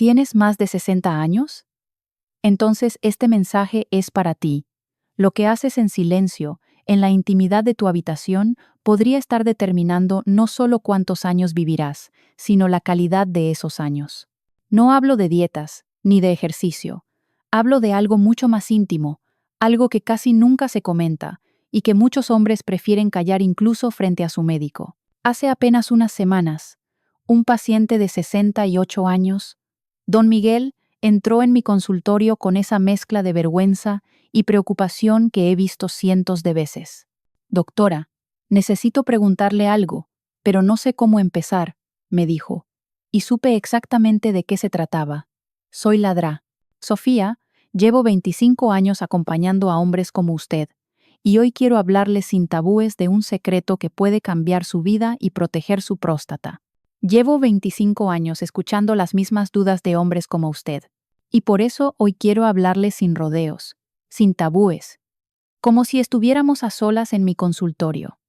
¿Tienes más de 60 años? Entonces este mensaje es para ti. Lo que haces en silencio, en la intimidad de tu habitación, podría estar determinando no solo cuántos años vivirás, sino la calidad de esos años. No hablo de dietas, ni de ejercicio. Hablo de algo mucho más íntimo, algo que casi nunca se comenta, y que muchos hombres prefieren callar incluso frente a su médico. Hace apenas unas semanas, un paciente de 68 años, don Miguel, entró en mi consultorio con esa mezcla de vergüenza y preocupación que he visto cientos de veces. Doctora, necesito preguntarle algo, pero no sé cómo empezar, me dijo, y supe exactamente de qué se trataba. Soy Ladra. Sofía, llevo 25 años acompañando a hombres como usted, y hoy quiero hablarles sin tabúes de un secreto que puede cambiar su vida y proteger su próstata. Llevo 25 años escuchando las mismas dudas de hombres como usted, y por eso hoy quiero hablarles sin rodeos, sin tabúes, como si estuviéramos a solas en mi consultorio.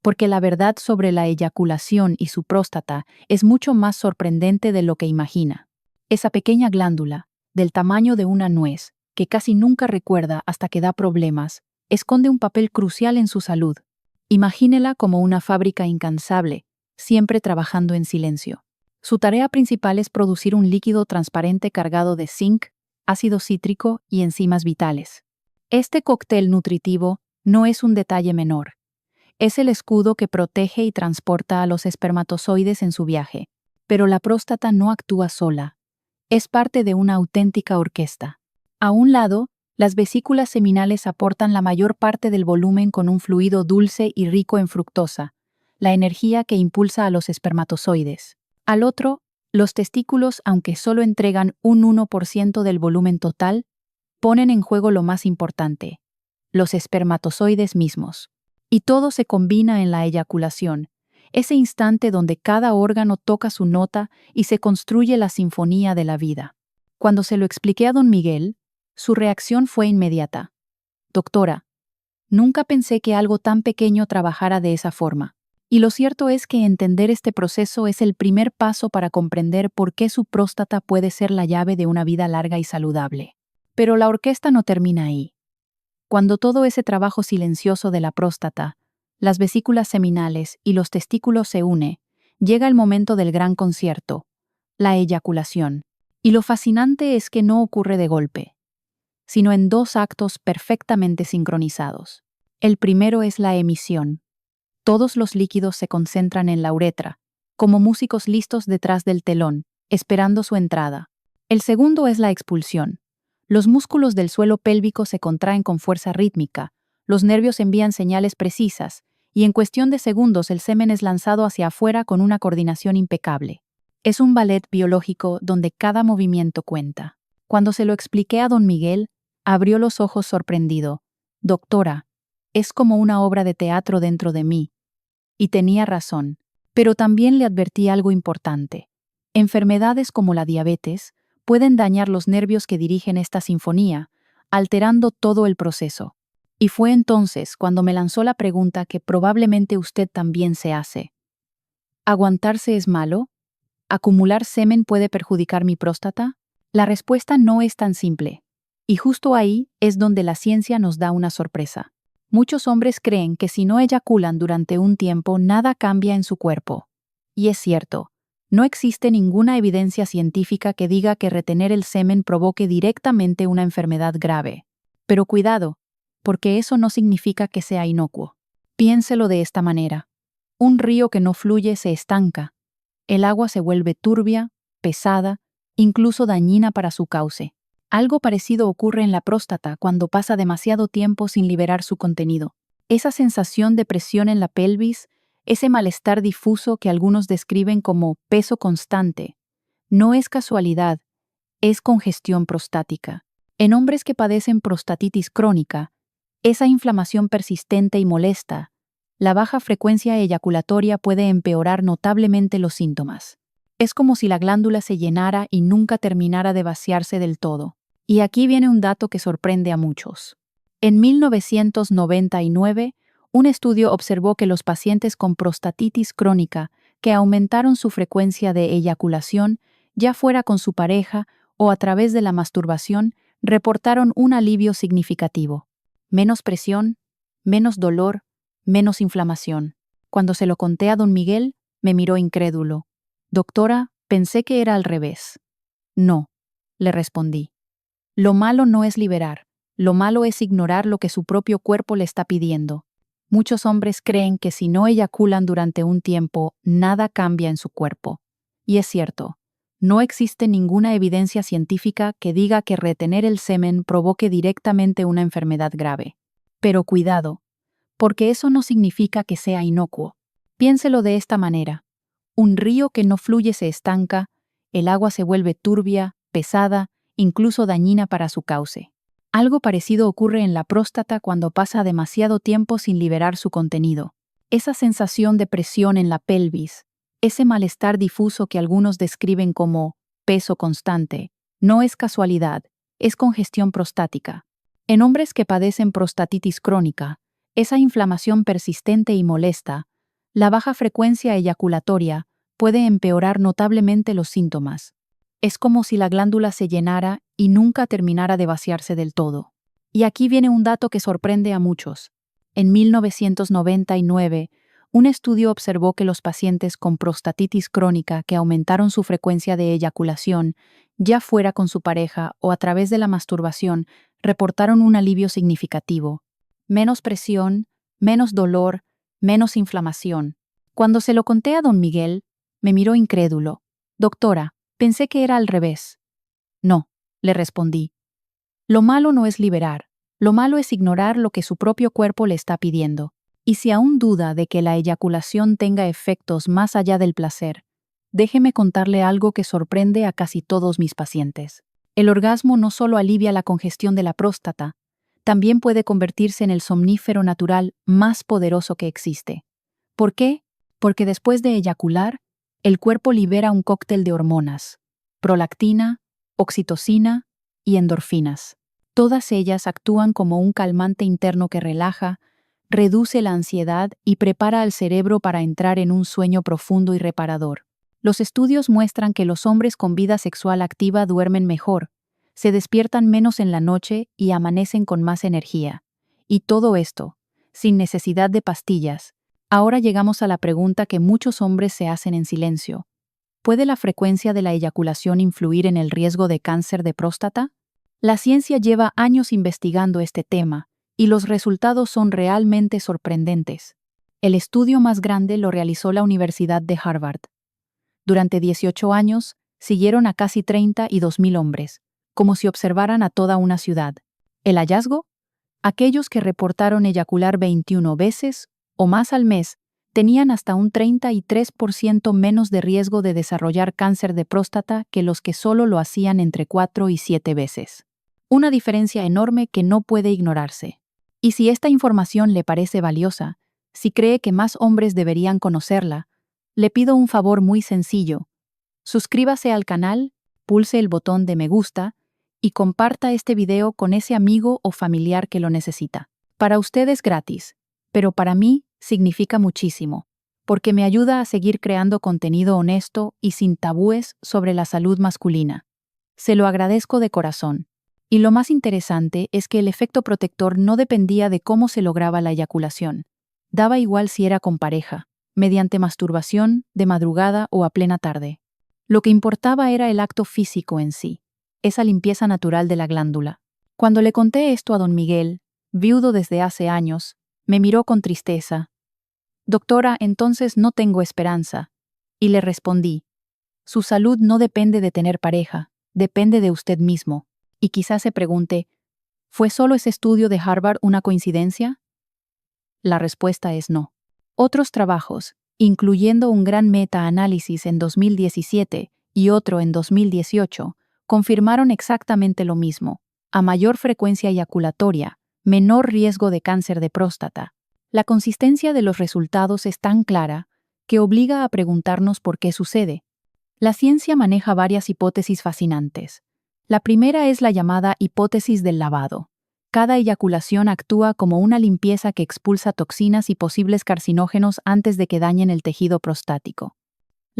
Porque la verdad sobre la eyaculación y su próstata es mucho más sorprendente de lo que imagina. Esa pequeña glándula, del tamaño de una nuez, que casi nunca recuerda hasta que da problemas, esconde un papel crucial en su salud. Imagínela como una fábrica incansable, siempre trabajando en silencio. Su tarea principal es producir un líquido transparente cargado de zinc, ácido cítrico y enzimas vitales. Este cóctel nutritivo no es un detalle menor. Es el escudo que protege y transporta a los espermatozoides en su viaje. Pero la próstata no actúa sola. Es parte de una auténtica orquesta. A un lado, las vesículas seminales aportan la mayor parte del volumen con un fluido dulce y rico en fructosa, la energía que impulsa a los espermatozoides. Al otro, los testículos, aunque solo entregan un 1% del volumen total, ponen en juego lo más importante, los espermatozoides mismos. Y todo se combina en la eyaculación, ese instante donde cada órgano toca su nota y se construye la sinfonía de la vida. Cuando se lo expliqué a don Miguel, su reacción fue inmediata. Doctora, nunca pensé que algo tan pequeño trabajara de esa forma. Y lo cierto es que entender este proceso es el primer paso para comprender por qué su próstata puede ser la llave de una vida larga y saludable. Pero la orquesta no termina ahí. Cuando todo ese trabajo silencioso de la próstata, las vesículas seminales y los testículos se une, llega el momento del gran concierto, la eyaculación. Y lo fascinante es que no ocurre de golpe, sino en dos actos perfectamente sincronizados. El primero es la emisión. Todos los líquidos se concentran en la uretra, como músicos listos detrás del telón, esperando su entrada. El segundo es la expulsión. Los músculos del suelo pélvico se contraen con fuerza rítmica, los nervios envían señales precisas, y en cuestión de segundos el semen es lanzado hacia afuera con una coordinación impecable. Es un ballet biológico donde cada movimiento cuenta. Cuando se lo expliqué a don Miguel, abrió los ojos sorprendido. Doctora, es como una obra de teatro dentro de mí. Y tenía razón, pero también le advertí algo importante. Enfermedades como la diabetes pueden dañar los nervios que dirigen esta sinfonía, alterando todo el proceso. Y fue entonces cuando me lanzó la pregunta que probablemente usted también se hace. ¿Aguantarse es malo? ¿Acumular semen puede perjudicar mi próstata? La respuesta no es tan simple. Y justo ahí es donde la ciencia nos da una sorpresa. Muchos hombres creen que si no eyaculan durante un tiempo, nada cambia en su cuerpo. Y es cierto, no existe ninguna evidencia científica que diga que retener el semen provoque directamente una enfermedad grave. Pero cuidado, porque eso no significa que sea inocuo. Piénselo de esta manera. Un río que no fluye se estanca. El agua se vuelve turbia, pesada, incluso dañina para su cauce. Algo parecido ocurre en la próstata cuando pasa demasiado tiempo sin liberar su contenido. Esa sensación de presión en la pelvis, ese malestar difuso que algunos describen como peso constante, no es casualidad, es congestión prostática. En hombres que padecen prostatitis crónica, esa inflamación persistente y molesta, la baja frecuencia eyaculatoria puede empeorar notablemente los síntomas. Es como si la glándula se llenara y nunca terminara de vaciarse del todo. Y aquí viene un dato que sorprende a muchos. En 1999, un estudio observó que los pacientes con prostatitis crónica que aumentaron su frecuencia de eyaculación ya fuera con su pareja o a través de la masturbación, reportaron un alivio significativo. Menos presión, menos dolor, menos inflamación. Cuando se lo conté a don Miguel, me miró incrédulo. Doctora, pensé que era al revés. No, le respondí. Lo malo no es liberar, lo malo es ignorar lo que su propio cuerpo le está pidiendo. Muchos hombres creen que si no eyaculan durante un tiempo, nada cambia en su cuerpo. Y es cierto, no existe ninguna evidencia científica que diga que retener el semen provoque directamente una enfermedad grave. Pero cuidado, porque eso no significa que sea inocuo. Piénselo de esta manera. Un río que no fluye se estanca, el agua se vuelve turbia, pesada, incluso dañina para su cauce. Algo parecido ocurre en la próstata cuando pasa demasiado tiempo sin liberar su contenido. Esa sensación de presión en la pelvis, ese malestar difuso que algunos describen como peso constante, no es casualidad, es congestión prostática. En hombres que padecen prostatitis crónica, esa inflamación persistente y molesta, la baja frecuencia eyaculatoria puede empeorar notablemente los síntomas. Es como si la glándula se llenara y nunca terminara de vaciarse del todo. Y aquí viene un dato que sorprende a muchos. En 1999, un estudio observó que los pacientes con prostatitis crónica que aumentaron su frecuencia de eyaculación, ya fuera con su pareja o a través de la masturbación, reportaron un alivio significativo. Menos presión, menos dolor, menos inflamación. Cuando se lo conté a don Miguel, me miró incrédulo. Doctora, pensé que era al revés. No, le respondí. Lo malo no es liberar, lo malo es ignorar lo que su propio cuerpo le está pidiendo. Y si aún duda de que la eyaculación tenga efectos más allá del placer, déjeme contarle algo que sorprende a casi todos mis pacientes. El orgasmo no solo alivia la congestión de la próstata, también puede convertirse en el somnífero natural más poderoso que existe. ¿Por qué? Porque después de eyacular, el cuerpo libera un cóctel de hormonas, prolactina, oxitocina y endorfinas. Todas ellas actúan como un calmante interno que relaja, reduce la ansiedad y prepara al cerebro para entrar en un sueño profundo y reparador. Los estudios muestran que los hombres con vida sexual activa duermen mejor, se despiertan menos en la noche y amanecen con más energía. Y todo esto, sin necesidad de pastillas. Ahora llegamos a la pregunta que muchos hombres se hacen en silencio. ¿Puede la frecuencia de la eyaculación influir en el riesgo de cáncer de próstata? La ciencia lleva años investigando este tema, y los resultados son realmente sorprendentes. El estudio más grande lo realizó la Universidad de Harvard. Durante 18 años, siguieron a casi 32.000 hombres, como si observaran a toda una ciudad. ¿El hallazgo? Aquellos que reportaron eyacular 21 veces o más al mes tenían hasta un 33% menos de riesgo de desarrollar cáncer de próstata que los que solo lo hacían entre 4 y 7 veces. Una diferencia enorme que no puede ignorarse. Y si esta información le parece valiosa, si cree que más hombres deberían conocerla, le pido un favor muy sencillo. Suscríbase al canal, pulse el botón de me gusta y comparta este video con ese amigo o familiar que lo necesita. Para usted es gratis, pero para mí significa muchísimo, porque me ayuda a seguir creando contenido honesto y sin tabúes sobre la salud masculina. Se lo agradezco de corazón. Y lo más interesante es que el efecto protector no dependía de cómo se lograba la eyaculación. Daba igual si era con pareja, mediante masturbación, de madrugada o a plena tarde. Lo que importaba era el acto físico en sí, esa limpieza natural de la glándula. Cuando le conté esto a don Miguel, viudo desde hace años, me miró con tristeza. Doctora, entonces no tengo esperanza. Y le respondí, su salud no depende de tener pareja, depende de usted mismo. Y quizás se pregunte, ¿fue solo ese estudio de Harvard una coincidencia? La respuesta es no. Otros trabajos, incluyendo un gran meta-análisis en 2017 y otro en 2018, confirmaron exactamente lo mismo. A mayor frecuencia eyaculatoria, menor riesgo de cáncer de próstata. La consistencia de los resultados es tan clara que obliga a preguntarnos por qué sucede. La ciencia maneja varias hipótesis fascinantes. La primera es la llamada hipótesis del lavado. Cada eyaculación actúa como una limpieza que expulsa toxinas y posibles carcinógenos antes de que dañen el tejido prostático.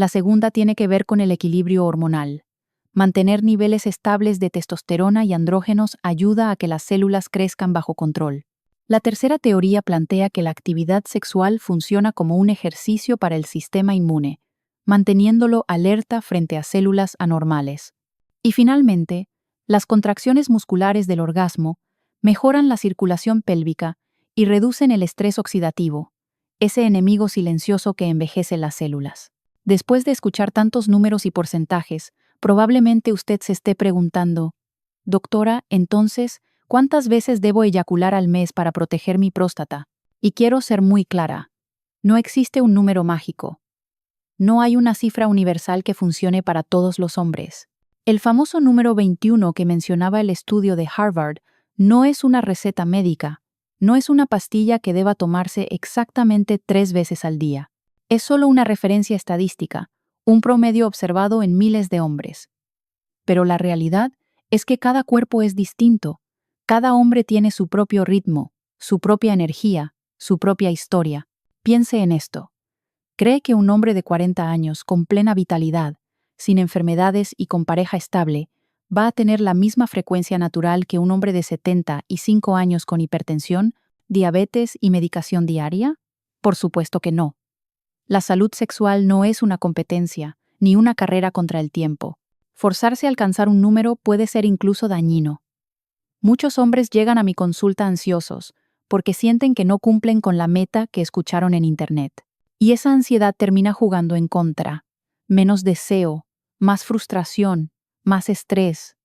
La segunda tiene que ver con el equilibrio hormonal. Mantener niveles estables de testosterona y andrógenos ayuda a que las células crezcan bajo control. La tercera teoría plantea que la actividad sexual funciona como un ejercicio para el sistema inmune, manteniéndolo alerta frente a células anormales. Y finalmente, las contracciones musculares del orgasmo mejoran la circulación pélvica y reducen el estrés oxidativo, ese enemigo silencioso que envejece las células. Después de escuchar tantos números y porcentajes, probablemente usted se esté preguntando, doctora, entonces, ¿cuántas veces debo eyacular al mes para proteger mi próstata? Y quiero ser muy clara. No existe un número mágico. No hay una cifra universal que funcione para todos los hombres. El famoso número 21 que mencionaba el estudio de Harvard no es una receta médica, no es una pastilla que deba tomarse exactamente 3 veces al día. Es solo una referencia estadística, un promedio observado en miles de hombres. Pero la realidad es que cada cuerpo es distinto. Cada hombre tiene su propio ritmo, su propia energía, su propia historia. Piense en esto. ¿Cree que un hombre de 40 años, con plena vitalidad, sin enfermedades y con pareja estable, va a tener la misma frecuencia natural que un hombre de 75 años con hipertensión, diabetes y medicación diaria? Por supuesto que no. La salud sexual no es una competencia, ni una carrera contra el tiempo. Forzarse a alcanzar un número puede ser incluso dañino. Muchos hombres llegan a mi consulta ansiosos, porque sienten que no cumplen con la meta que escucharon en Internet. Y esa ansiedad termina jugando en contra. Menos deseo, más frustración, más estrés.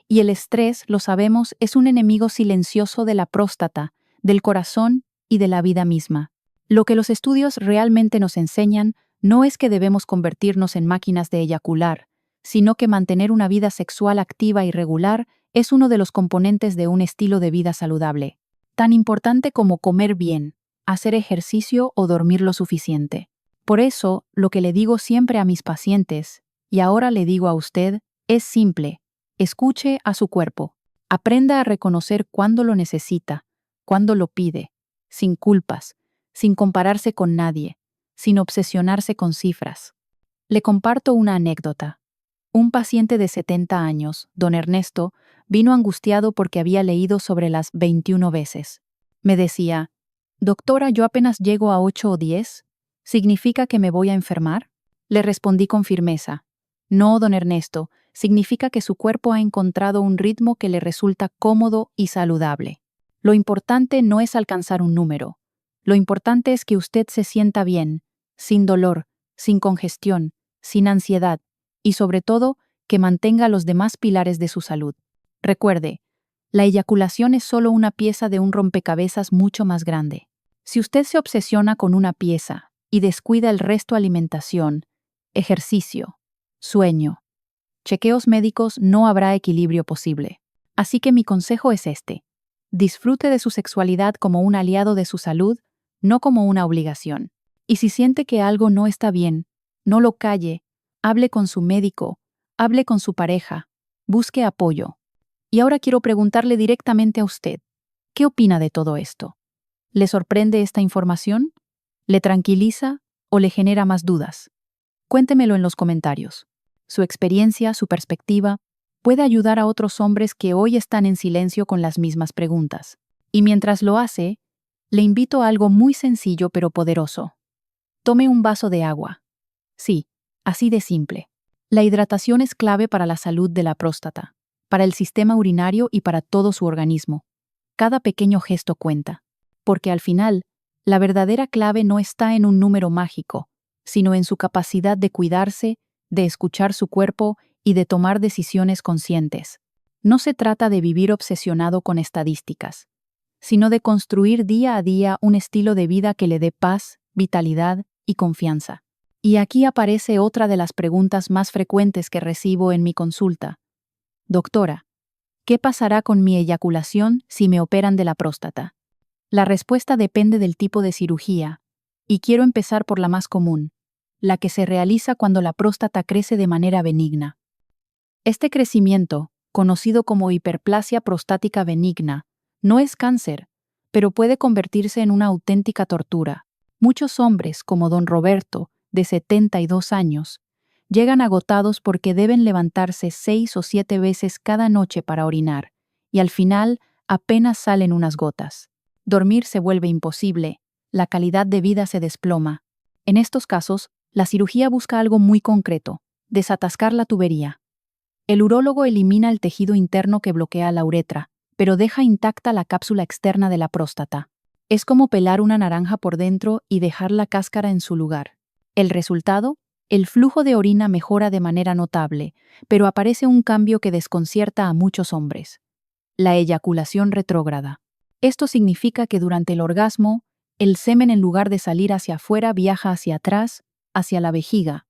Y el estrés, lo sabemos, es un enemigo silencioso de la próstata, del corazón y de la vida misma. Lo que los estudios realmente nos enseñan no es que debemos convertirnos en máquinas de eyacular, sino que mantener una vida sexual activa y regular es uno de los componentes de un estilo de vida saludable, tan importante como comer bien, hacer ejercicio o dormir lo suficiente. Por eso, lo que le digo siempre a mis pacientes, y ahora le digo a usted, es simple: escuche a su cuerpo. Aprenda a reconocer cuándo lo necesita, cuándo lo pide, sin culpas, sin compararse con nadie, sin obsesionarse con cifras. Le comparto una anécdota. Un paciente de 70 años, don Ernesto, vino angustiado porque había leído sobre las 21 veces. Me decía, doctora, yo apenas llego a 8 o 10. ¿Significa que me voy a enfermar? Le respondí con firmeza. No, don Ernesto, significa que su cuerpo ha encontrado un ritmo que le resulta cómodo y saludable. Lo importante no es alcanzar un número. Lo importante es que usted se sienta bien, sin dolor, sin congestión, sin ansiedad, y sobre todo, que mantenga los demás pilares de su salud. Recuerde, la eyaculación es solo una pieza de un rompecabezas mucho más grande. Si usted se obsesiona con una pieza y descuida el resto: alimentación, ejercicio, sueño, chequeos médicos, no habrá equilibrio posible. Así que mi consejo es este: disfrute de su sexualidad como un aliado de su salud, no como una obligación. Y si siente que algo no está bien, no lo calle, hable con su médico, hable con su pareja, busque apoyo. Y ahora quiero preguntarle directamente a usted, ¿qué opina de todo esto? ¿Le sorprende esta información? ¿Le tranquiliza o le genera más dudas? Cuéntemelo en los comentarios. Su experiencia, su perspectiva, puede ayudar a otros hombres que hoy están en silencio con las mismas preguntas. Y mientras lo hace, le invito a algo muy sencillo pero poderoso. Tome un vaso de agua. Sí, así de simple. La hidratación es clave para la salud de la próstata, para el sistema urinario y para todo su organismo. Cada pequeño gesto cuenta, porque al final, la verdadera clave no está en un número mágico, sino en su capacidad de cuidarse, de escuchar su cuerpo y de tomar decisiones conscientes. No se trata de vivir obsesionado con estadísticas, sino de construir día a día un estilo de vida que le dé paz, vitalidad y confianza. Y aquí aparece otra de las preguntas más frecuentes que recibo en mi consulta. Doctora, ¿qué pasará con mi eyaculación si me operan de la próstata? La respuesta depende del tipo de cirugía, y quiero empezar por la más común, la que se realiza cuando la próstata crece de manera benigna. Este crecimiento, conocido como hiperplasia prostática benigna, no es cáncer, pero puede convertirse en una auténtica tortura. Muchos hombres, como don Roberto, de 72 años, Llegan agotados porque deben levantarse 6 o 7 veces cada noche para orinar, y al final apenas salen unas gotas. Dormir se vuelve imposible, la calidad de vida se desploma. En estos casos, la cirugía busca algo muy concreto: desatascar la tubería. El urólogo elimina el tejido interno que bloquea la uretra, pero deja intacta la cápsula externa de la próstata. Es como pelar una naranja por dentro y dejar la cáscara en su lugar. El resultado: el flujo de orina mejora de manera notable, pero aparece un cambio que desconcierta a muchos hombres: la eyaculación retrógrada. Esto significa que durante el orgasmo, el semen, en lugar de salir hacia afuera, viaja hacia atrás, hacia la vejiga.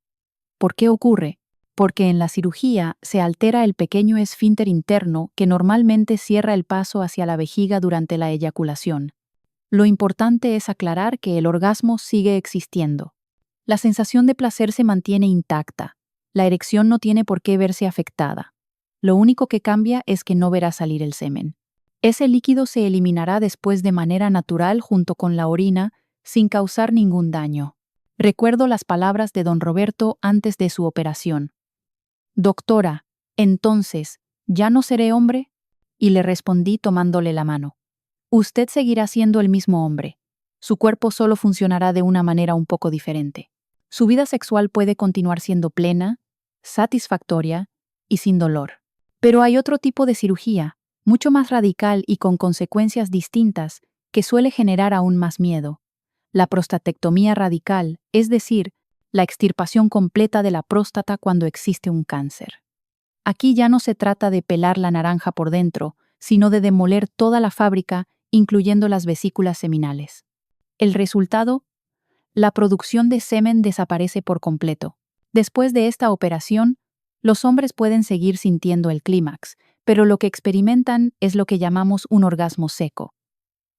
¿Por qué ocurre? Porque en la cirugía se altera el pequeño esfínter interno que normalmente cierra el paso hacia la vejiga durante la eyaculación. Lo importante es aclarar que el orgasmo sigue existiendo. La sensación de placer se mantiene intacta. La erección no tiene por qué verse afectada. Lo único que cambia es que no verá salir el semen. Ese líquido se eliminará después de manera natural junto con la orina, sin causar ningún daño. Recuerdo las palabras de don Roberto antes de su operación. «Doctora, entonces, ¿ya no seré hombre?», y le respondí tomándole la mano. «Usted seguirá siendo el mismo hombre. Su cuerpo solo funcionará de una manera un poco diferente. Su vida sexual puede continuar siendo plena, satisfactoria y sin dolor. Pero hay otro tipo de cirugía, mucho más radical y con consecuencias distintas, que suele generar aún más miedo: la prostatectomía radical, es decir, la extirpación completa de la próstata cuando existe un cáncer. Aquí ya no se trata de pelar la naranja por dentro, sino de demoler toda la fábrica, incluyendo las vesículas seminales. El resultado: la producción de semen desaparece por completo. Después de esta operación, los hombres pueden seguir sintiendo el clímax, pero lo que experimentan es lo que llamamos un orgasmo seco.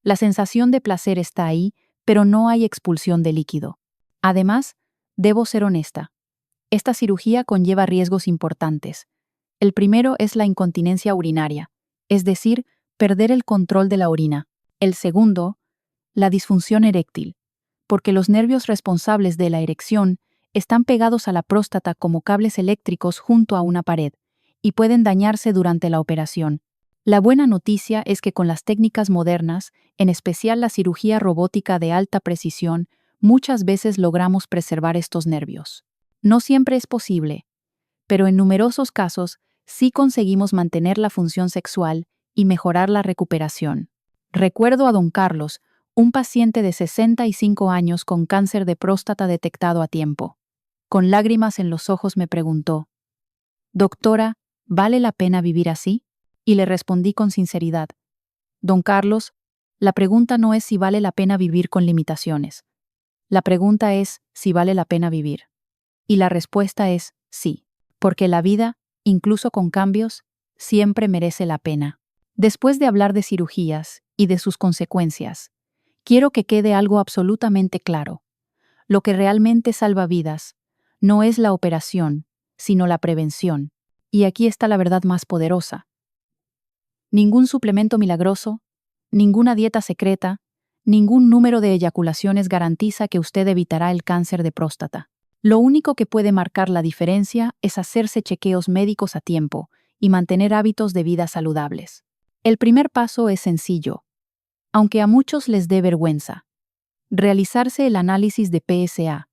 La sensación de placer está ahí, pero no hay expulsión de líquido. Además, debo ser honesta: esta cirugía conlleva riesgos importantes. El primero es la incontinencia urinaria, es decir, perder el control de la orina. El segundo, la disfunción eréctil, porque los nervios responsables de la erección están pegados a la próstata como cables eléctricos junto a una pared, y pueden dañarse durante la operación. La buena noticia es que con las técnicas modernas, en especial la cirugía robótica de alta precisión, muchas veces logramos preservar estos nervios. No siempre es posible, pero en numerosos casos sí conseguimos mantener la función sexual y mejorar la recuperación. Recuerdo a don Carlos, un paciente de 65 años con cáncer de próstata detectado a tiempo. Con lágrimas en los ojos me preguntó: «Doctora, ¿vale la pena vivir así?». Y le respondí con sinceridad: «Don Carlos, la pregunta no es si vale la pena vivir con limitaciones. La pregunta es si vale la pena vivir». Y la respuesta es sí, porque la vida, incluso con cambios, siempre merece la pena. Después de hablar de cirugías y de sus consecuencias, quiero que quede algo absolutamente claro: lo que realmente salva vidas no es la operación, sino la prevención. Y aquí está la verdad más poderosa: ningún suplemento milagroso, ninguna dieta secreta, ningún número de eyaculaciones garantiza que usted evitará el cáncer de próstata. Lo único que puede marcar la diferencia es hacerse chequeos médicos a tiempo y mantener hábitos de vida saludables. El primer paso es sencillo, aunque a muchos les dé vergüenza: realizarse el análisis de PSA,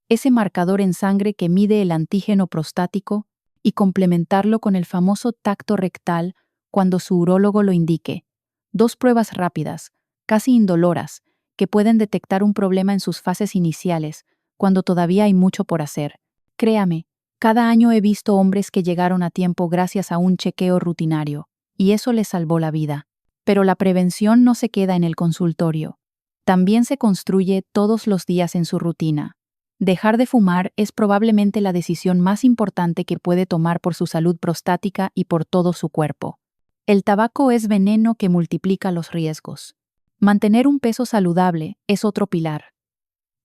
ese marcador en sangre que mide el antígeno prostático, y complementarlo con el famoso tacto rectal cuando su urólogo lo indique. 2 pruebas rápidas, casi indoloras, que pueden detectar un problema en sus fases iniciales, cuando todavía hay mucho por hacer. Créame, cada año he visto hombres que llegaron a tiempo gracias a un chequeo rutinario, y eso les salvó la vida. Pero la prevención no se queda en el consultorio. También se construye todos los días en su rutina. Dejar de fumar es probablemente la decisión más importante que puede tomar por su salud prostática y por todo su cuerpo. El tabaco es veneno que multiplica los riesgos. Mantener un peso saludable es otro pilar.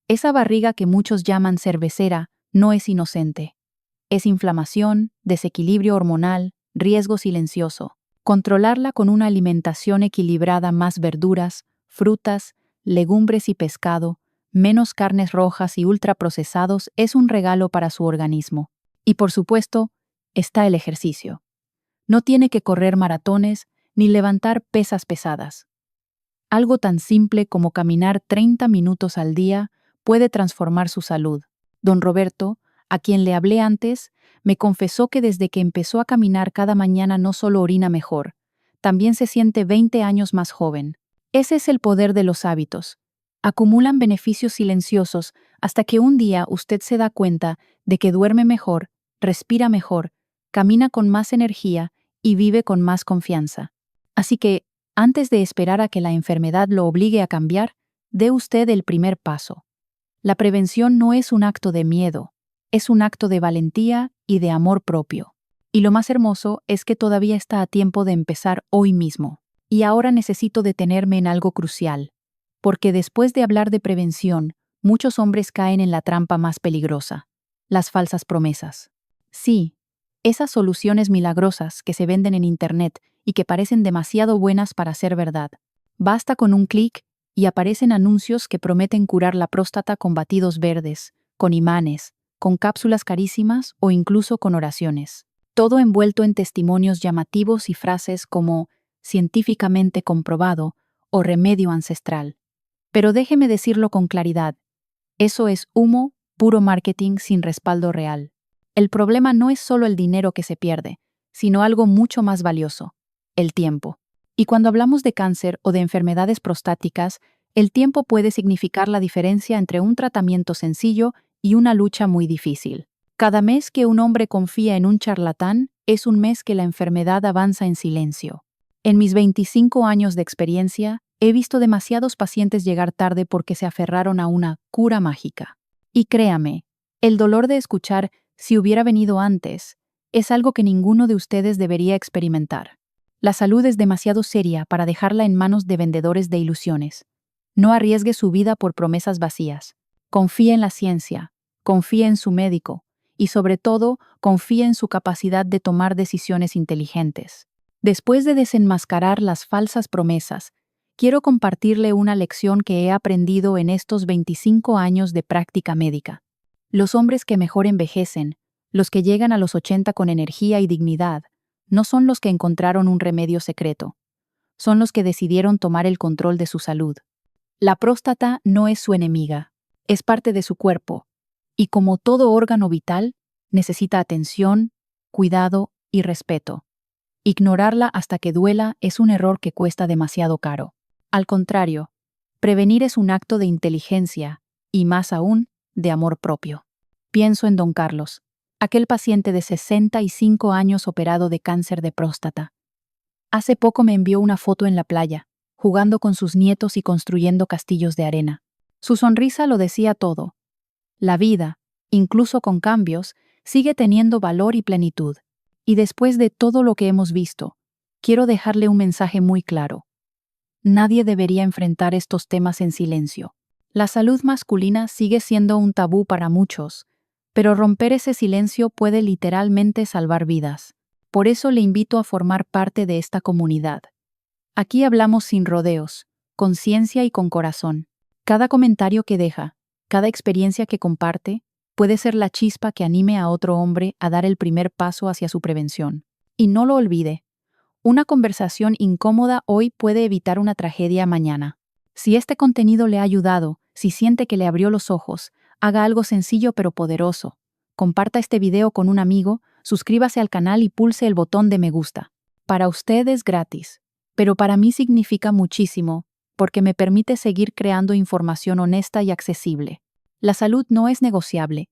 Esa barriga que muchos llaman cervecera no es inocente. Es inflamación, desequilibrio hormonal, riesgo silencioso. Controlarla con una alimentación equilibrada: más verduras, frutas, legumbres y pescado, menos carnes rojas y ultraprocesados, es un regalo para su organismo. Y por supuesto, está el ejercicio. No tiene que correr maratones ni levantar pesas pesadas. Algo tan simple como caminar 30 minutos al día puede transformar su salud. Don Roberto, a quien le hablé antes, me confesó que desde que empezó a caminar cada mañana no solo orina mejor, también se siente 20 años más joven. Ese es el poder de los hábitos. Acumulan beneficios silenciosos hasta que un día usted se da cuenta de que duerme mejor, respira mejor, camina con más energía y vive con más confianza. Así que, antes de esperar a que la enfermedad lo obligue a cambiar, dé usted el primer paso. La prevención no es un acto de miedo, es un acto de valentía y de amor propio. Y lo más hermoso es que todavía está a tiempo de empezar hoy mismo. Y ahora necesito detenerme en algo crucial, porque después de hablar de prevención, muchos hombres caen en la trampa más peligrosa, las falsas promesas. Sí, esas soluciones milagrosas que se venden en Internet y que parecen demasiado buenas para ser verdad. Basta con un clic y aparecen anuncios que prometen curar la próstata con batidos verdes, con imanes, con cápsulas carísimas o incluso con oraciones. Todo envuelto en testimonios llamativos y frases como científicamente comprobado o remedio ancestral. Pero déjeme decirlo con claridad, eso es humo, puro marketing sin respaldo real. El problema no es solo el dinero que se pierde, sino algo mucho más valioso, el tiempo. Y cuando hablamos de cáncer o de enfermedades prostáticas, el tiempo puede significar la diferencia entre un tratamiento sencillo y una lucha muy difícil. Cada mes que un hombre confía en un charlatán es un mes que la enfermedad avanza en silencio. En mis 25 años de experiencia, he visto demasiados pacientes llegar tarde porque se aferraron a una cura mágica. Y créame, el dolor de escuchar "si hubiera venido antes" es algo que ninguno de ustedes debería experimentar. La salud es demasiado seria para dejarla en manos de vendedores de ilusiones. No arriesgue su vida por promesas vacías. Confíe en la ciencia, confíe en su médico y sobre todo, confíe en su capacidad de tomar decisiones inteligentes. Después de desenmascarar las falsas promesas, quiero compartirle una lección que he aprendido en estos 25 años de práctica médica. Los hombres que mejor envejecen, los que llegan a los 80 con energía y dignidad, no son los que encontraron un remedio secreto. Son los que decidieron tomar el control de su salud. La próstata no es su enemiga, es parte de su cuerpo, y como todo órgano vital, necesita atención, cuidado y respeto. Ignorarla hasta que duela es un error que cuesta demasiado caro. Al contrario, prevenir es un acto de inteligencia y, más aún, de amor propio. Pienso en don Carlos, aquel paciente de 65 años operado de cáncer de próstata. Hace poco me envió una foto en la playa, jugando con sus nietos y construyendo castillos de arena. Su sonrisa lo decía todo. La vida, incluso con cambios, sigue teniendo valor y plenitud. Y después de todo lo que hemos visto, quiero dejarle un mensaje muy claro. Nadie debería enfrentar estos temas en silencio. La salud masculina sigue siendo un tabú para muchos, pero romper ese silencio puede literalmente salvar vidas. Por eso le invito a formar parte de esta comunidad. Aquí hablamos sin rodeos, con ciencia y con corazón. Cada comentario que deja, cada experiencia que comparte, puede ser la chispa que anime a otro hombre a dar el primer paso hacia su prevención. Y no lo olvide, una conversación incómoda hoy puede evitar una tragedia mañana. Si este contenido le ha ayudado, si siente que le abrió los ojos, haga algo sencillo pero poderoso. Comparta este video con un amigo, suscríbase al canal y pulse el botón de me gusta. Para usted es gratis, pero para mí significa muchísimo, porque me permite seguir creando información honesta y accesible. La salud no es negociable.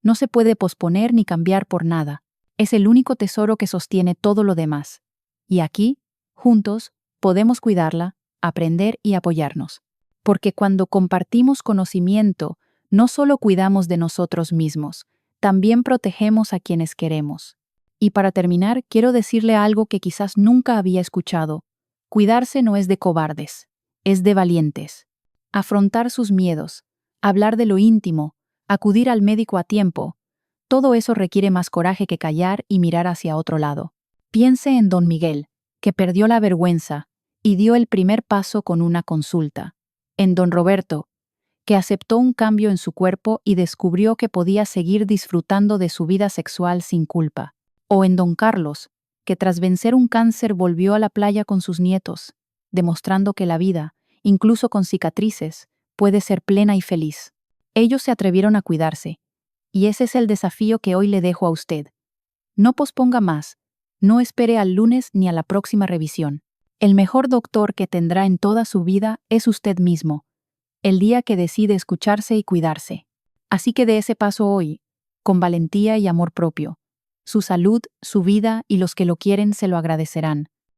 No se puede posponer ni cambiar por nada. Es el único tesoro que sostiene todo lo demás. Y aquí, juntos, podemos cuidarla, aprender y apoyarnos. Porque cuando compartimos conocimiento, no solo cuidamos de nosotros mismos, también protegemos a quienes queremos. Y para terminar, quiero decirle algo que quizás nunca había escuchado. Cuidarse no es de cobardes, es de valientes. Afrontar sus miedos, hablar de lo íntimo, acudir al médico a tiempo, todo eso requiere más coraje que callar y mirar hacia otro lado. Piense en don Miguel, que perdió la vergüenza y dio el primer paso con una consulta. En don Roberto, que aceptó un cambio en su cuerpo y descubrió que podía seguir disfrutando de su vida sexual sin culpa. O en don Carlos, que tras vencer un cáncer volvió a la playa con sus nietos, demostrando que la vida, incluso con cicatrices, puede ser plena y feliz. Ellos se atrevieron a cuidarse, y ese es el desafío que hoy le dejo a usted. No posponga más, no espere al lunes ni a la próxima revisión. El mejor doctor que tendrá en toda su vida es usted mismo, el día que decide escucharse y cuidarse. Así que dé ese paso hoy, con valentía y amor propio. Su salud, su vida y los que lo quieren se lo agradecerán.